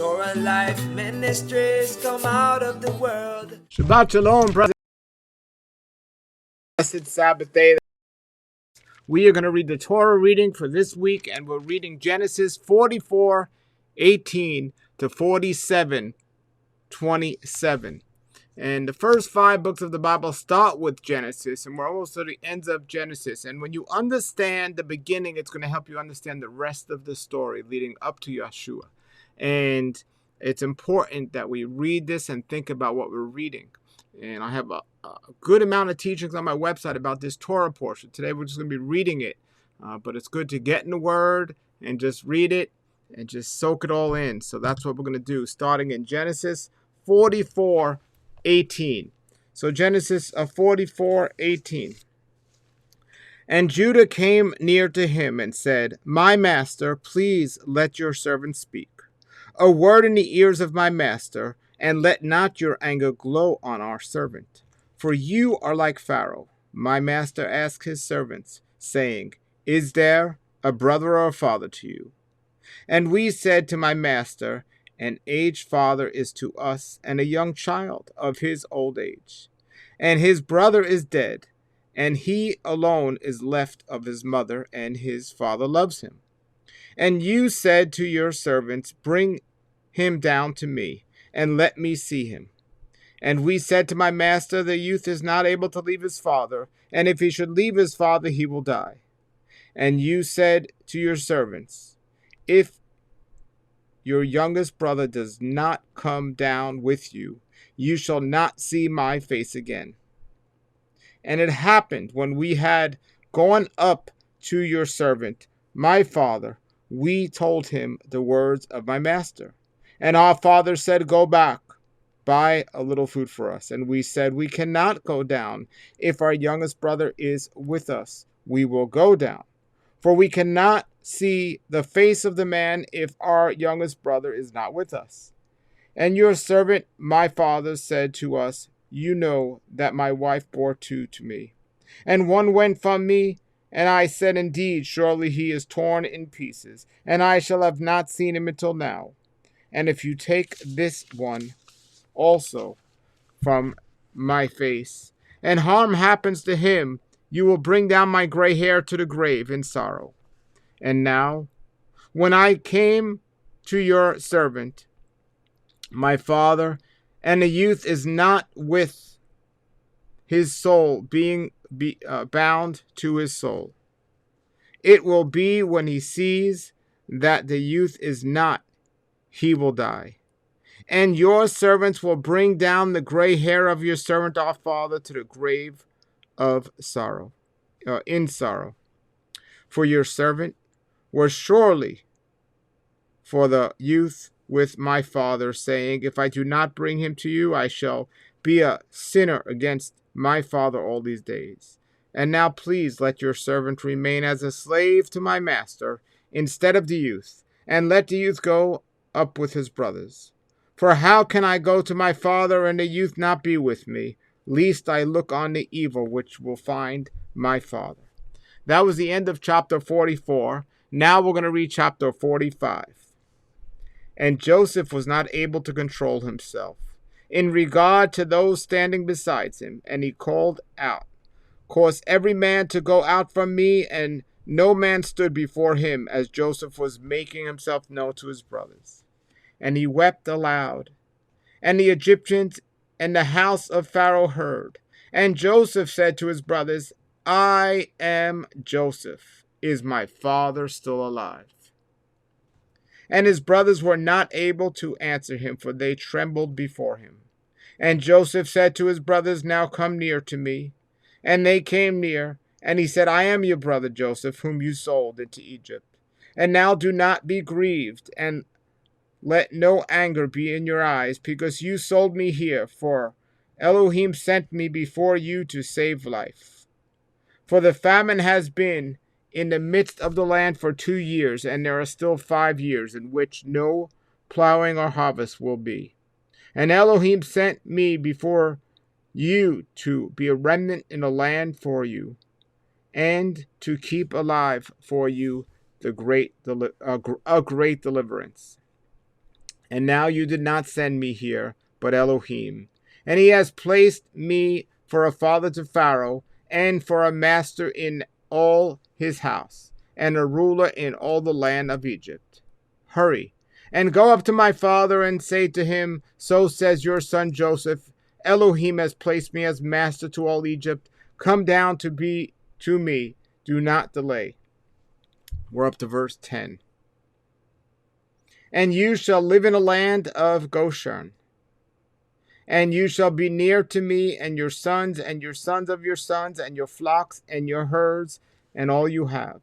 Torah Life Ministries, come out of the world. Shabbat Shalom, blessed Sabbath day. We are going to read the Torah reading for this week, and we're reading Genesis 44:18 to 47:27. And the first 5 books of the Bible start with Genesis, and we're almost to the ends of Genesis. And when you understand the beginning, it's going to help you understand the rest of the story leading up to Yeshua. And it's important that we read this and think about what we're reading. And I have a good amount of teachings on my website about this Torah portion. Today we're just going to be reading it. But it's good to get in the Word and just read it and just soak it all in. So that's what we're going to do, starting in Genesis 44:18. So Genesis 44:18. And Judah came near to him and said, My master, please let your servant speak. A word in the ears of my master, and let not your anger glow on our servant. For you are like Pharaoh. My master asked his servants, saying, Is there a brother or a father to you? And we said to my master, An aged father is to us, and a young child of his old age. And his brother is dead, and he alone is left of his mother, and his father loves him. And you said to your servants, Bring him down to me, and let me see him. And we said to my master, The youth is not able to leave his father, and if he should leave his father, he will die. And you said to your servants, If your youngest brother does not come down with you, you shall not see my face again. And it happened when we had gone up to your servant, my father, we told him the words of my master. And our father said, Go back, buy a little food for us. And we said, We cannot go down. If our youngest brother is with us, we will go down. For we cannot see the face of the man if our youngest brother is not with us. And your servant, my father, said to us, You know that my wife bore 2 to me. And one went from me, and I said, Indeed, surely he is torn in pieces, and I shall have not seen him until now. And if you take this one also from my face, and harm happens to him, you will bring down my gray hair to the grave in sorrow. And now, when I came to your servant, my father, and the youth is not with his soul, being bound to his soul, it will be when he sees that the youth is not, he will die. And your servants will bring down the gray hair of your servant our father to the grave of sorrow, in sorrow. For your servant was surely for the youth with my father, saying, If I do not bring him to you, I shall be a sinner against my father all these days. And now please let your servant remain as a slave to my master instead of the youth, and let the youth go up with his brothers. For how can I go to my father and the youth not be with me, lest I look on the evil which will find my father? That was the end of chapter 44. Now we're going to read chapter 45. And Joseph was not able to control himself in regard to those standing beside him, and he called out, Cause every man to go out from me, and no man stood before him, as Joseph was making himself known to his brothers. And he wept aloud. And the Egyptians and the house of Pharaoh heard. And Joseph said to his brothers, I am Joseph. Is my father still alive? And his brothers were not able to answer him, for they trembled before him. And Joseph said to his brothers, Now come near to me. And they came near. And he said, I am your brother Joseph, whom you sold into Egypt. And now do not be grieved, and let no anger be in your eyes, because you sold me here, for Elohim sent me before you to save life. For the famine has been in the midst of the land for 2 years, and there are still 5 years in which no plowing or harvest will be. And Elohim sent me before you to be a remnant in the land for you, and to keep alive for you a great deliverance. And now you did not send me here, but Elohim. And he has placed me for a father to Pharaoh, and for a master in all his house, and a ruler in all the land of Egypt. Hurry, and go up to my father, and say to him, so says your son Joseph, Elohim has placed me as master to all Egypt. Come down to me. Do not delay. We're up to verse 10. And you shall live in a land of Goshen. And you shall be near to me, and your sons of your sons, and your flocks and your herds, and all you have.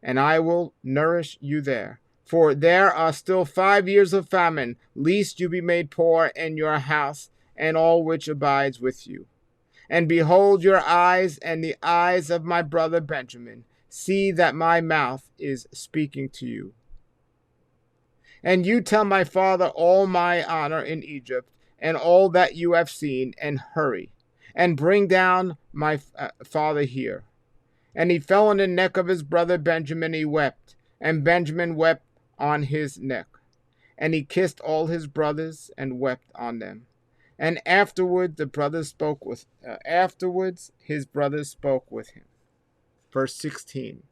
And I will nourish you there. For there are still 5 years of famine, lest you be made poor in your house, and all which abides with you. And behold, your eyes and the eyes of my brother Benjamin see that my mouth is speaking to you. And you tell my father all my honor in Egypt, and all that you have seen, and hurry, and bring down my father here. And he fell on the neck of his brother Benjamin, he wept, and Benjamin wept on his neck. And he kissed all his brothers, and wept on them. And afterward his brothers spoke with him. Verse 16.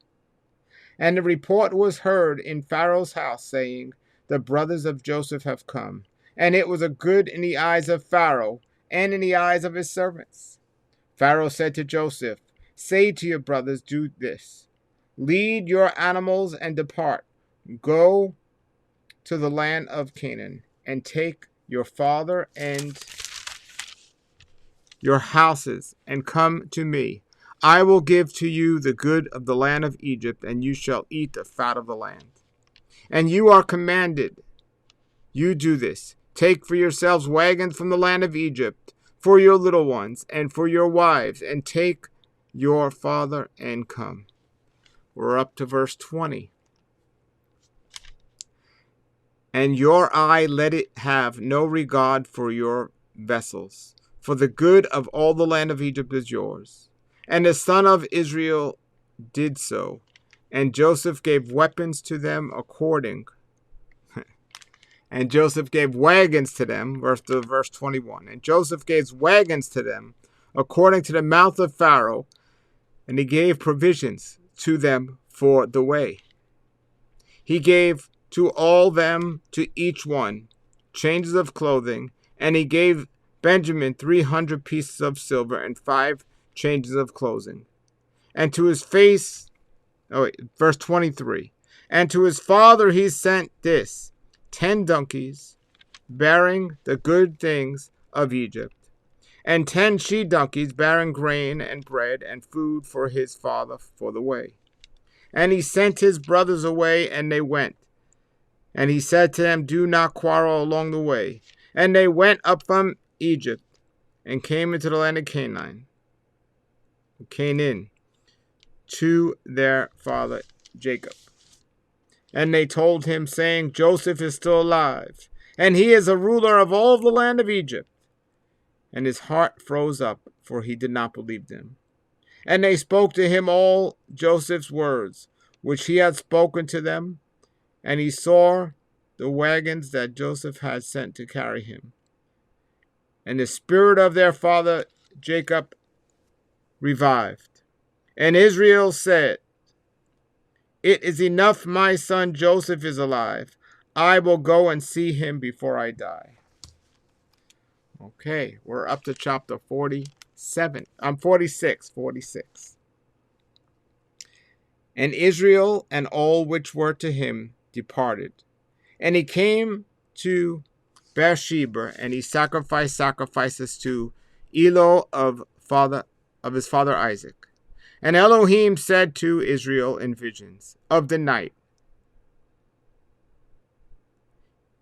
And the report was heard in Pharaoh's house, saying, the brothers of Joseph have come. And it was a good in the eyes of Pharaoh, and in the eyes of his servants. Pharaoh said to Joseph, say to your brothers, do this. Lead your animals and depart. Go to the land of Canaan, and take your father and your houses, and come to me. I will give to you the good of the land of Egypt, and you shall eat the fat of the land. And you are commanded, you do this. Take for yourselves wagons from the land of Egypt, for your little ones, and for your wives, and take your father and come. We're up to verse 20. And your eye let it have no regard for your vessels, for the good of all the land of Egypt is yours. And the son of Israel did so, and Joseph gave weapons to them according. And Joseph gave wagons to them, verse 21. And Joseph gave wagons to them according to the mouth of Pharaoh, and he gave provisions to them for the way. He gave to all them, to each one, changes of clothing, and he gave Benjamin 300 pieces of silver and 5 changes of clothing. And to his verse 23. And to his father he sent this, 10 donkeys, bearing the good things of Egypt, and 10 she-donkeys bearing grain and bread and food for his father for the way. And he sent his brothers away, and they went. And he said to them, do not quarrel along the way. And they went up from Egypt, and came into the land of Canaan, to their father Jacob. And they told him, saying, Joseph is still alive, and he is a ruler of all the land of Egypt. And his heart froze up, for he did not believe them. And they spoke to him all Joseph's words, which he had spoken to them. And he saw the wagons that Joseph had sent to carry him. And the spirit of their father Jacob revived. And Israel said, it is enough, my son Joseph is alive. I will go and see him before I die. Okay, we're up to chapter 46. And Israel and all which were to him departed. And he came to Beersheba, and he sacrificed sacrifices to Elo of his father Isaac. And Elohim said to Israel in visions of the night,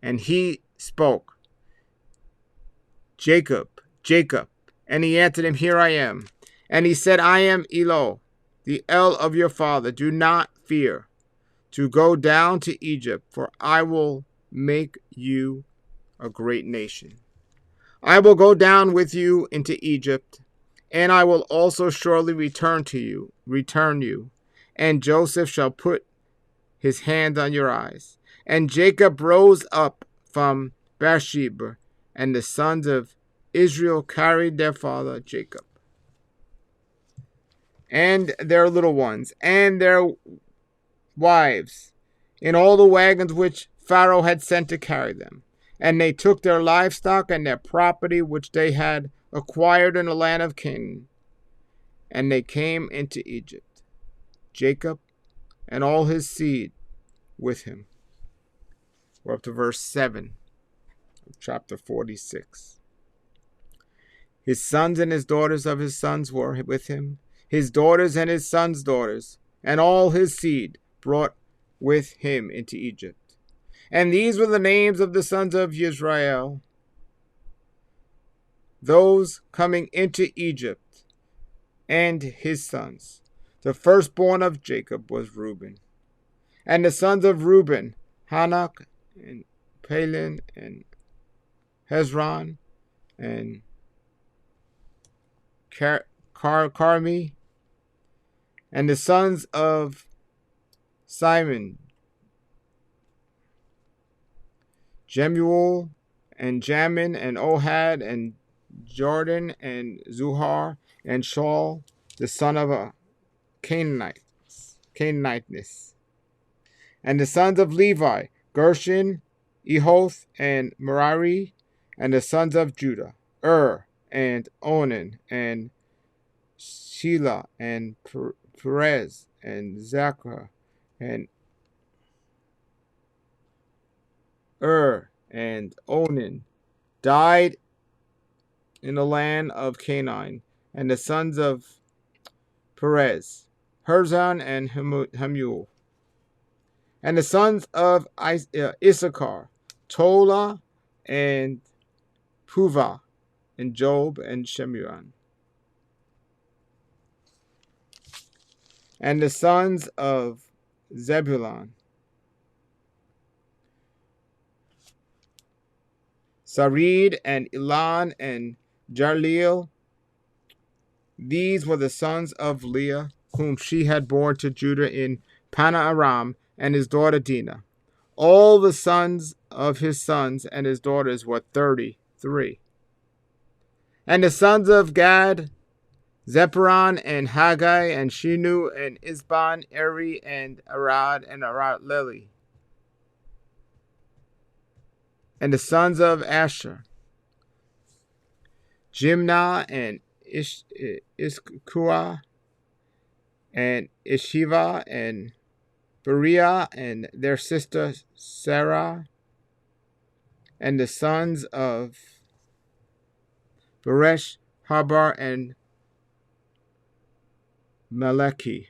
and he spoke, Jacob, Jacob. And he answered him, here I am. And he said, I am Elo, the El of your father. Do not fear to go down to Egypt, for I will make you a great nation. I will go down with you into Egypt, and I will also surely return you, and Joseph shall put his hand on your eyes. And Jacob rose up from Beersheba, and the sons of Israel carried their father Jacob, and their little ones, and their wives, in all the wagons which Pharaoh had sent to carry them. And they took their livestock and their property which they had acquired in the land of Canaan, and they came into Egypt, Jacob and all his seed with him. We're up to verse 7 of chapter 46. His sons and his daughters of his sons were with him, his daughters and his sons' daughters, and all his seed brought with him into Egypt. And these were the names of the sons of Israel, those coming into Egypt, and his sons. The firstborn of Jacob was Reuben. And the sons of Reuben, Hanok, and Palin, and Hezron, and Carmi. And the sons of Simon, Jemuel, and Jamin, and Ohad, and Jordan, and Zuhar, and Shaul, the son of a Canaaniteness. And the sons of Levi, Gershon, Ehoth, and Merari. And the sons of Judah, and Onan, and Shelah, and Perez, and Zachar, and and Onan, died in the land of Canaan. And the sons of Perez, Herzon, and Hamuel. And the sons of Issachar, Tola, and Puvah, and Job, and Shemuran. And the sons of Zebulun, Sarid, and Elon, and Jaleel. These were the sons of Leah, whom she had borne to Judah in Aram, and his daughter Dinah. All the sons of his sons and his daughters were 33. And the sons of Gad, Zepharon, and Haggai, and Shinu, and Isban, Eri, and Arad, and Leli. And the sons of Asher, Jimnah, and Iskua, and Ishiva, and Beriah, and their sister Sarah. And the sons of Beresh, Habar, and Meleki.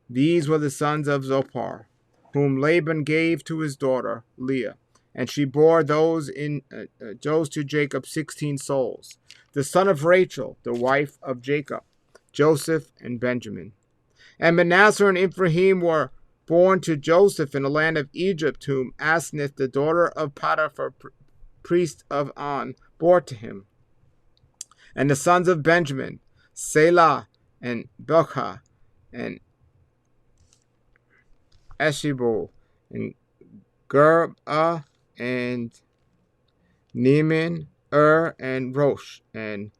These were the sons of Zophar, whom Laban gave to his daughter Leah, and she bore those to Jacob 16 souls. The son of Rachel, the wife of Jacob, Joseph and Benjamin. And Manasseh and Ephraim were born to Joseph in the land of Egypt, whom Asnith, the daughter of Potiphar, priest of On, bore to him. And the sons of Benjamin, Selah, and Belcha, and Eshibol, and Gerbah, and Neiman, and Rosh, and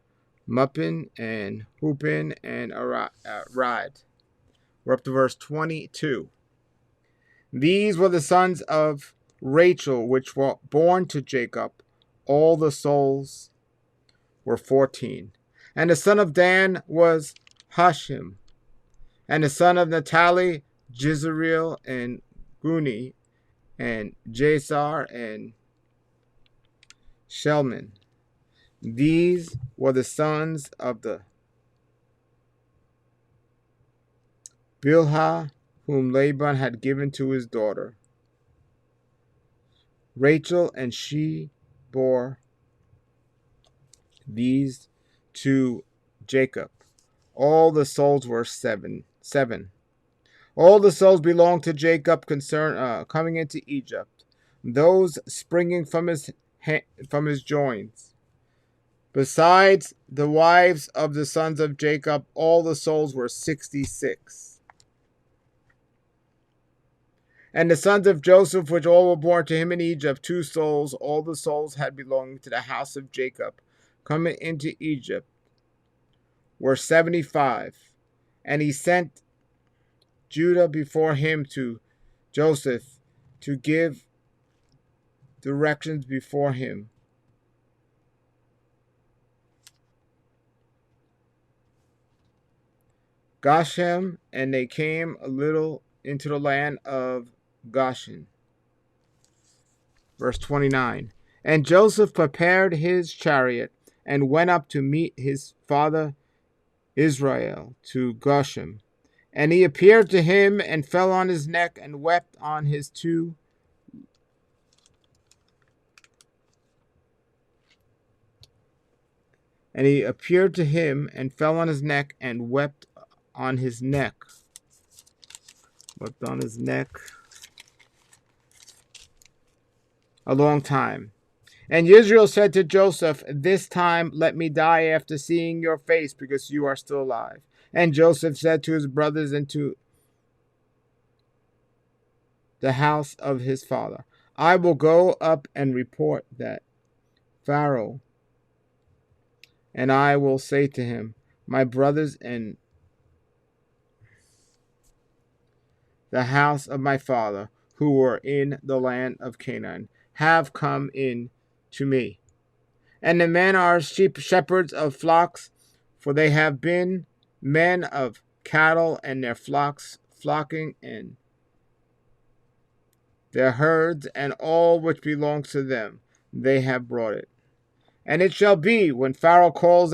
Muppin, and Hupin, and Arad. We're up to verse 22. These were the sons of Rachel, which were born to Jacob. All the souls were 14. And the son of Dan was Hashim. And the son of Naphtali, Jezreel, and Guni, and Jasar, and Shelman. These were the sons of the Bilhah, whom Laban had given to his daughter Rachel, and she bore these to Jacob. All the souls were seven. All the souls belonged to Jacob coming into Egypt, those springing from his joints. Besides the wives of the sons of Jacob, all the souls were 66. And the sons of Joseph, which all were born to him in Egypt, 2 souls, all the souls had belonging to the house of Jacob, coming into Egypt, were 75. And he sent Judah before him to Joseph to give directions before him. Goshen, and they came a little into the land of Goshen. Verse 29. And Joseph prepared his chariot and went up to meet his father Israel to Goshen. And he appeared to him and fell on his neck and wept on his two. And he appeared to him and fell on his neck and wept on his neck. Wept on his neck a long time. And Israel said to Joseph, this time let me die after seeing your face, because you are still alive. And Joseph said to his brothers and to the house of his father, I will go up and report that Pharaoh, and I will say to him, my brothers and the house of my father, who were in the land of Canaan, have come in to me. And the men are shepherds of flocks, for they have been men of cattle, and their flocks flocking, and their herds, and all which belongs to them, they have brought it. And it shall be, when Pharaoh calls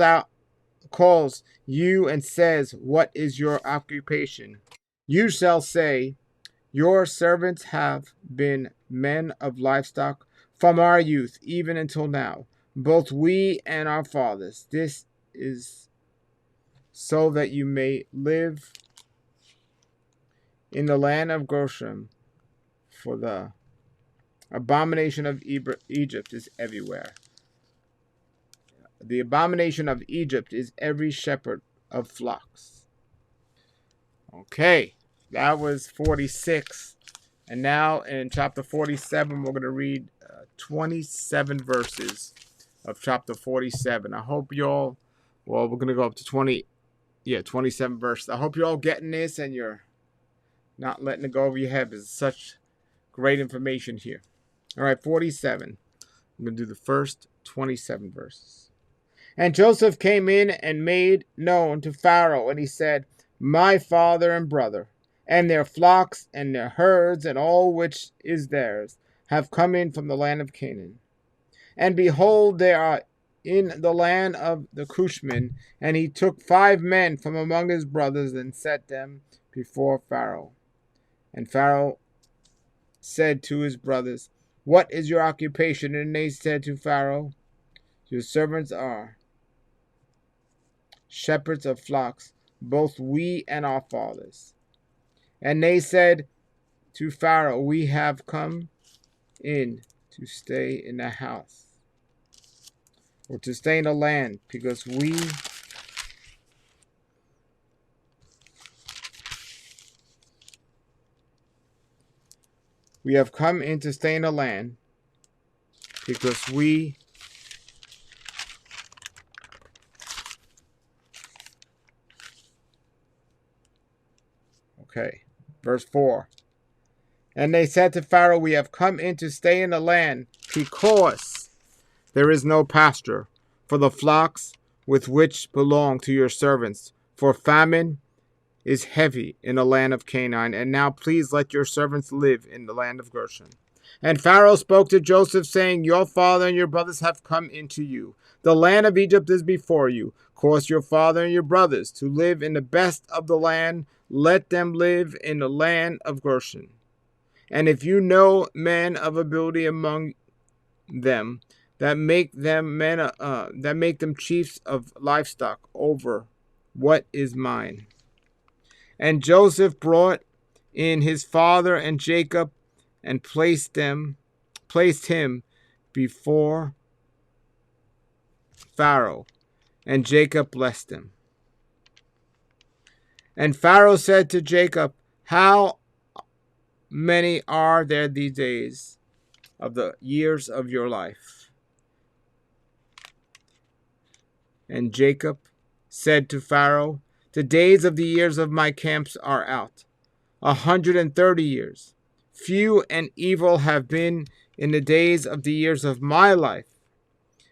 you and says, what is your occupation? You shall say, your servants have been men of livestock from our youth even until now, both we and our fathers. This is so that you may live in the land of Goshen, for the abomination of Egypt is everywhere. The abomination of Egypt is every shepherd of flocks. Okay, that was 46. And now in chapter 47, we're going to read 27 verses of chapter 47. I hope y'all, we're going to go up to 27 verses. I hope you're all getting this and you're not letting it go over your head. There's such great information here. All right, 47. I'm going to do the first 27 verses. And Joseph came in and made known to Pharaoh, and he said, my father and brother, and their flocks and their herds, and all which is theirs, have come in from the land of Canaan. And behold, they are in the land of the Cushmen. And he took 5 men from among his brothers and set them before Pharaoh. And Pharaoh said to his brothers, what is your occupation? And they said to Pharaoh, your servants are shepherds of flocks, both we and our fathers. And they said to Pharaoh, we have come in to stay in the house, or to stay in the land, because we have come in to stay in the land, because we verse 4. And they said to Pharaoh, we have come in to stay in the land, because there is no pasture for the flocks with which belong to your servants, for famine is heavy in the land of Canaan. And now please let your servants live in the land of Goshen. And Pharaoh spoke to Joseph, saying, your father and your brothers have come into you. The land of Egypt is before you. Cause your father and your brothers to live in the best of the land. Let them live in the land of Goshen. And if you know men of ability among them, that make them chiefs of livestock over what is mine. And Joseph brought in his father and Jacob, and placed him before Pharaoh, and Jacob blessed him. And Pharaoh said to Jacob, how many are there these days of the years of your life? And Jacob said to Pharaoh, the days of the years of my camps are out, 130 years. Few and evil have been in the days of the years of my life,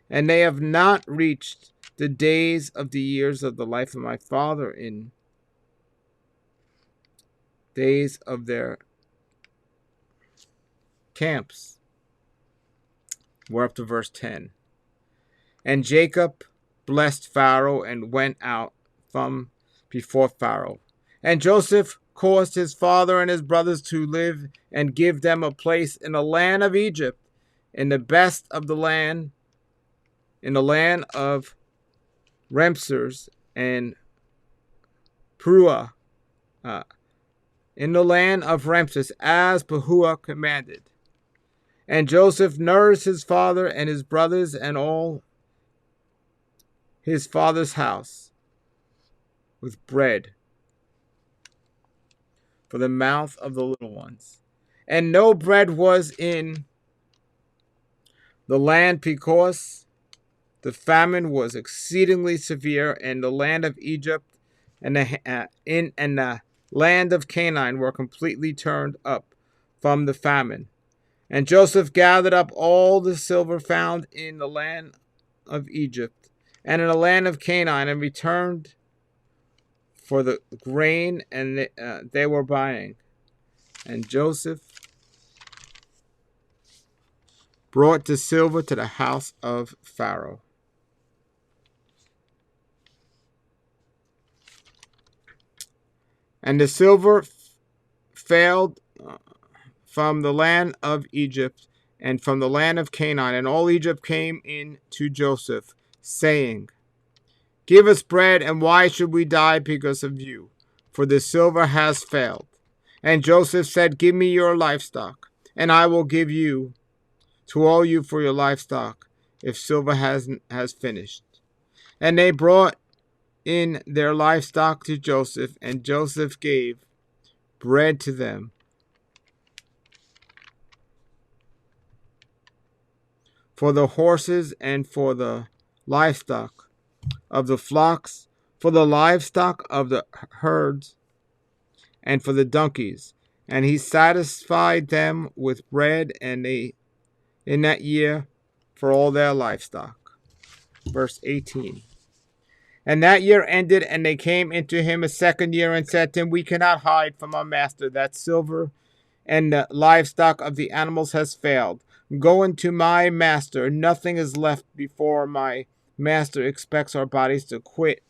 and they have not reached the days of the years of the life of my father in days of their camps. We're up to verse 10. And Jacob blessed Pharaoh and went out from before Pharaoh. And Joseph caused his father and his brothers to live and give them a place in the land of Egypt, in the best of the land, in the land of Ramses and Peruah, in the land of Ramses, as Peruah commanded. And Joseph nourished his father and his brothers and all his father's house with bread for the mouth of the little ones. And no bread was in the land because the famine was exceedingly severe, and the land of Egypt and the land of Canaan were completely turned up from the famine. And Joseph gathered up all the silver found in the land of Egypt and in the land of Canaan, and returned for the grain and they were buying. And Joseph brought the silver to the house of Pharaoh. And the silver failed from the land of Egypt and from the land of Canaan, and all Egypt came in to Joseph, saying, give us bread, and why should we die because of you? For the silver has failed. And Joseph said, give me your livestock, and I will give you to all you for your livestock, if silver has finished. And they brought in their livestock to Joseph, and Joseph gave bread to them for the horses and for the livestock of the flocks, for the livestock of the herds, and for the donkeys. And he satisfied them with bread and they in that year for all their livestock. Verse 18. And that year ended, and they came into him a second year and said to him, we cannot hide from our master that silver and the livestock of the animals has failed. Go into my master. Nothing is left before my master expects our bodies to quit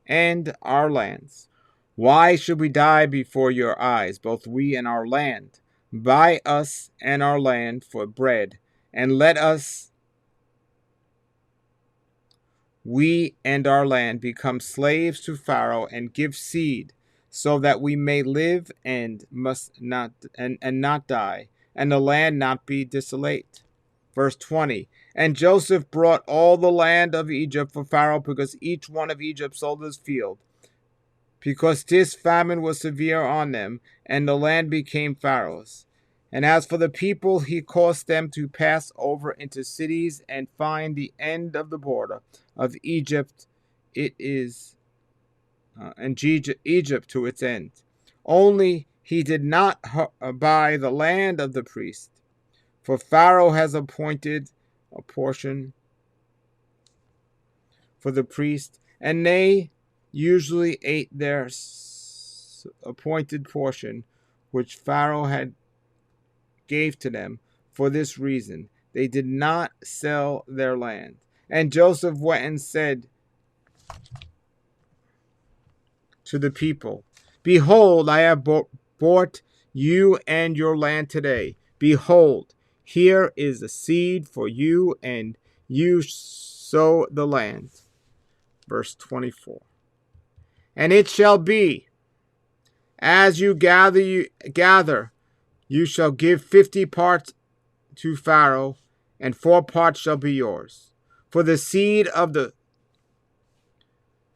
and our lands. Why should we die before your eyes, both we and our land? Buy us and our land for bread, and let us, we and our land, become slaves to Pharaoh, and give seed, so that we may live and must not and not die, and the land not be desolate. Verse 20. And Joseph brought all the land of Egypt for Pharaoh, because each one of Egypt sold his field, because this famine was severe on them, and the land became Pharaoh's. And as for the people, he caused them to pass over into cities and find the end of the border of Egypt. It is and Egypt to its end. Only he did not buy the land of the priest, for Pharaoh has appointed a portion for the priest, and they usually ate their appointed portion, which Pharaoh had gave to them. For this reason, they did not sell their land. And Joseph went and said to the people, behold, I have bought you and your land today. Behold, here is the seed for you, and you sow the land. Verse 24. And it shall be, as you gather, you shall give 50 parts to Pharaoh, and 4 parts shall be yours, for the seed of the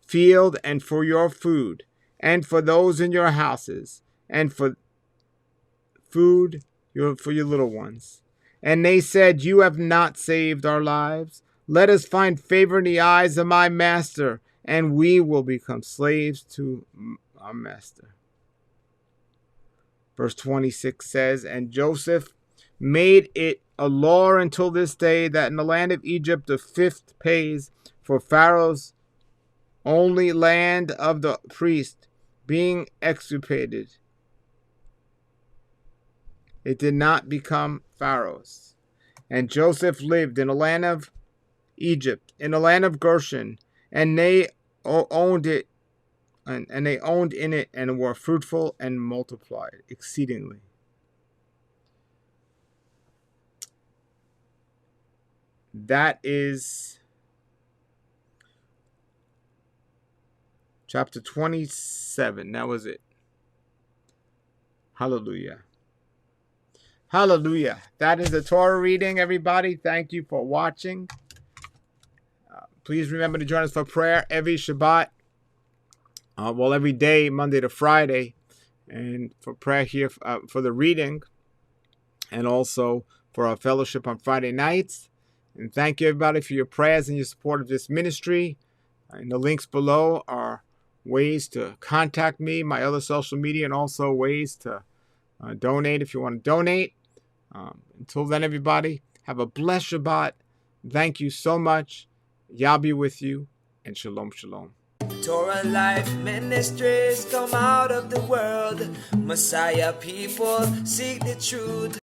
field, and for your food, and for those in your houses, and for food for your little ones. And they said, you have not saved our lives. Let us find favor in the eyes of my master, and we will become slaves to our master. Verse 26 says, and Joseph made it a law until this day that in the land of Egypt the fifth pays for Pharaoh's only land of the priest being extirpated. It did not become Pharaoh's. And Joseph lived in the land of Egypt, in the land of Goshen, and they owned it, and they owned in it, and were fruitful and multiplied exceedingly. That is chapter 27. That was it. Hallelujah. Hallelujah. That is the Torah reading, everybody. Thank you for watching. Please remember to join us for prayer every Shabbat. Every day, Monday to Friday. And for prayer here for the reading. And also for our fellowship on Friday nights. And thank you, everybody, for your prayers and your support of this ministry. And the links below are ways to contact me, my other social media, and also ways to donate if you want to donate. Until then, everybody, have a blessed Shabbat. Thank you so much. Yah be with you, and shalom, shalom. Torah Life Ministries come out of the world. Messiah people seek the truth.